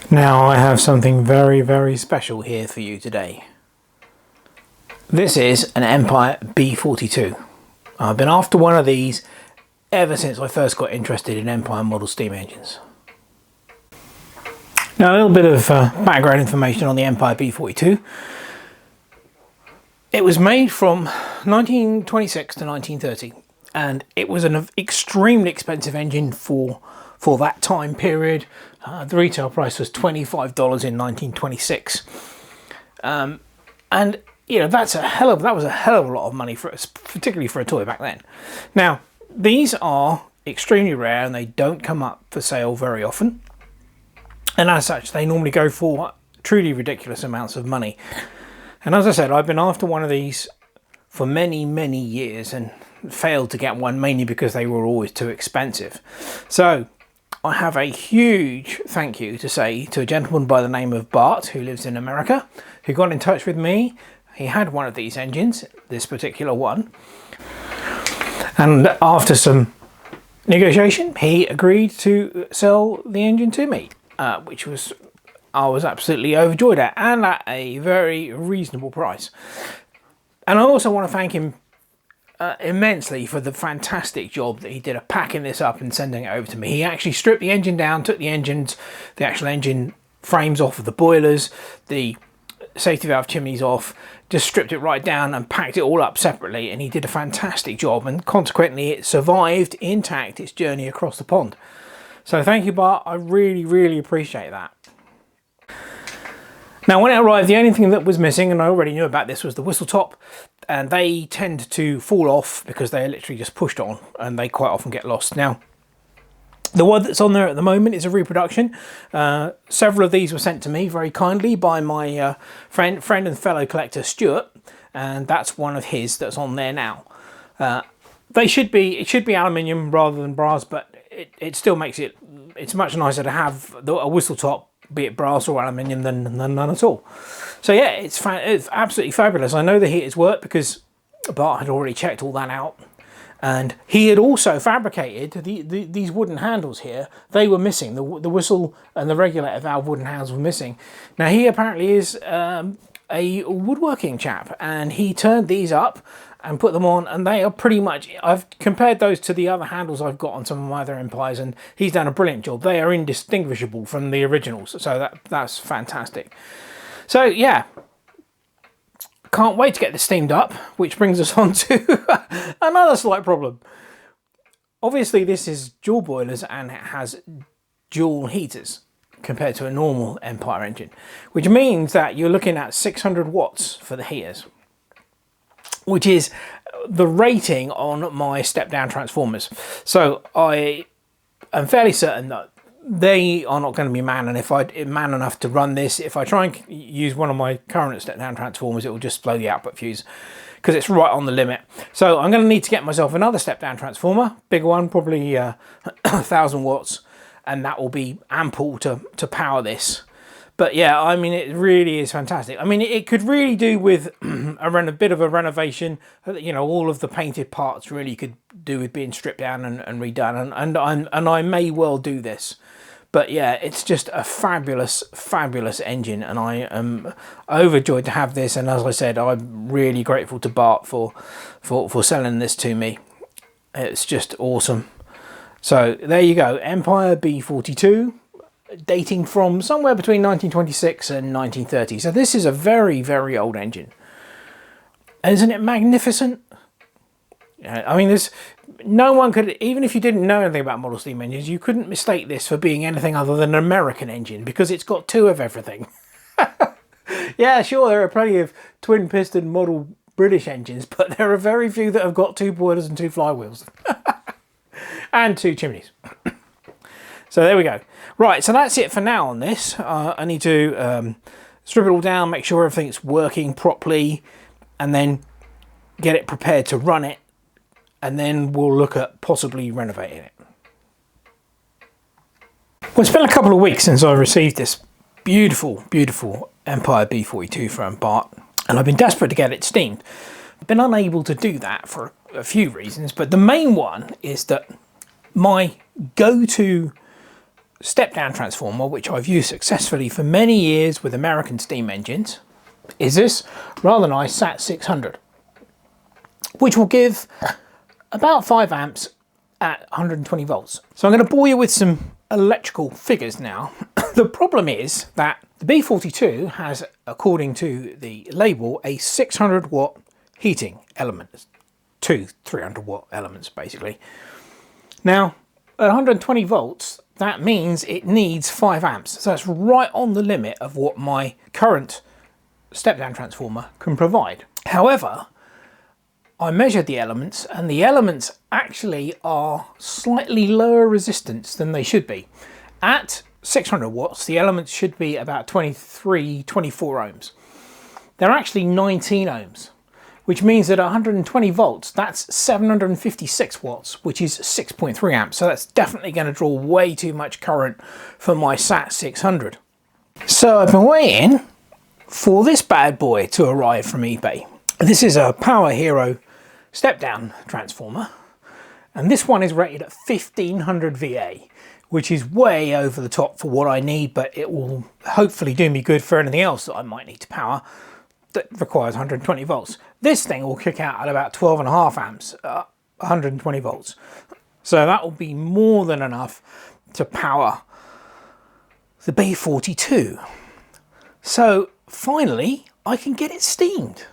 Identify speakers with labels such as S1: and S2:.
S1: Now I have something very, very special here for you today. This is an Empire B-42. I've been after one of these ever since I first got interested in Empire model steam engines. Now a little bit of background information on the Empire B-42. It was made from 1926 to 1930 and it was an extremely expensive engine for that time period. The retail price was $25 in 1926, and you know that was a hell of a lot of money for us, particularly for a toy back then. Now these are extremely rare and they don't come up for sale very often, and as such they normally go for truly ridiculous amounts of money. And as I said, I've been after one of these for many years and failed to get one, mainly because they were always too expensive. So I have a huge thank you to say to a gentleman by the name of Bart, who lives in America, who got in touch with me. He had one of these engines, this particular one, and after some negotiation he agreed to sell the engine to me, which I was absolutely overjoyed at, and at a very reasonable price. And I also want to thank him immensely for the fantastic job that he did of packing this up and sending it over to me. He actually stripped the engine down, took the actual engine frames off of the boilers, the safety valve chimneys off, just stripped it right down and packed it all up separately, and he did a fantastic job, and consequently it survived intact its journey across the pond. So thank you, Bart, I really appreciate that. Now when it arrived, the only thing that was missing, and I already knew about this, was the whistle top, and they tend to fall off because they're literally just pushed on and they quite often get lost. Now the one that's on there at the moment is a reproduction. Several of these were sent to me very kindly by my friend and fellow collector Stuart, and that's one of his that's on there now. It should be aluminium rather than brass, but it still makes it's much nicer to have a whistle top, be it brass or aluminium, than none at all. So yeah, it's absolutely fabulous. I know the heaters work because Bart had already checked all that out, and he had also fabricated these wooden handles here. They were missing. The whistle and the regulator valve wooden handles were missing. Now he apparently is a woodworking chap, and he turned these up and put them on, and they are pretty much, I've compared those to the other handles I've got on some of my other Empires, and he's done a brilliant job. They are indistinguishable from the originals, so that's fantastic. So yeah, can't wait to get this steamed up, which brings us on to another slight problem. Obviously this is dual boilers and it has dual heaters compared to a normal Empire engine, which means that you're looking at 600 watts for the heaters, which is the rating on my step-down transformers. So I am fairly certain that they are not going to be man enough to run this. If I try and use one of my current step-down transformers, it will just blow the output fuse because it's right on the limit. So I'm going to need to get myself another step-down transformer, bigger one, probably 1,000 watts, and that will be ample to power this. But yeah, I mean, it really is fantastic. I mean, it could really do with a bit of a renovation. You know, all of the painted parts really could do with being stripped down and redone. And I may well do this. But yeah, it's just a fabulous engine, and I am overjoyed to have this. And as I said, I'm really grateful to Bart for selling this to me. It's just awesome. So there you go, Empire B-42. Dating from somewhere between 1926 and 1930. So this is a very old engine. Isn't it magnificent? I mean, no one could, even if you didn't know anything about model steam engines, you couldn't mistake this for being anything other than an American engine, because it's got two of everything. Yeah, sure, there are plenty of twin piston model British engines, but there are very few that have got two boilers and two flywheels. And two chimneys. So there we go. Right, so that's it for now on this. I need to strip it all down, make sure everything's working properly, and then get it prepared to run it, and then we'll look at possibly renovating it. Well, it's been a couple of weeks since I received this beautiful Empire B-42 from Bart, and I've been desperate to get it steamed. I've been unable to do that for a few reasons, but the main one is that my go-to step-down transformer, which I've used successfully for many years with American steam engines, is this rather nice SAT 600, which will give about 5 amps at 120 volts. So I'm going to bore you with some electrical figures now. The problem is that the B-42 has, according to the label, a 600 watt heating element. 2 300 watt elements basically. Now at 120 volts that means it needs 5 amps, so that's right on the limit of what my current step-down transformer can provide. However, I measured the elements and the elements actually are slightly lower resistance than they should be. At 600 watts the elements should be about 23-24 ohms. They're actually 19 ohms, which means that at 120 volts, that's 756 watts, which is 6.3 amps. So that's definitely going to draw way too much current for my SAT 600. So I've been waiting for this bad boy to arrive from eBay. This is a Power Hero step-down transformer, and this one is rated at 1500 VA, which is way over the top for what I need, but it will hopefully do me good for anything else that I might need to power that requires 120 volts. This thing will kick out at about 12.5 amps at 120 volts. So that will be more than enough to power the B-42. So finally, I can get it steamed.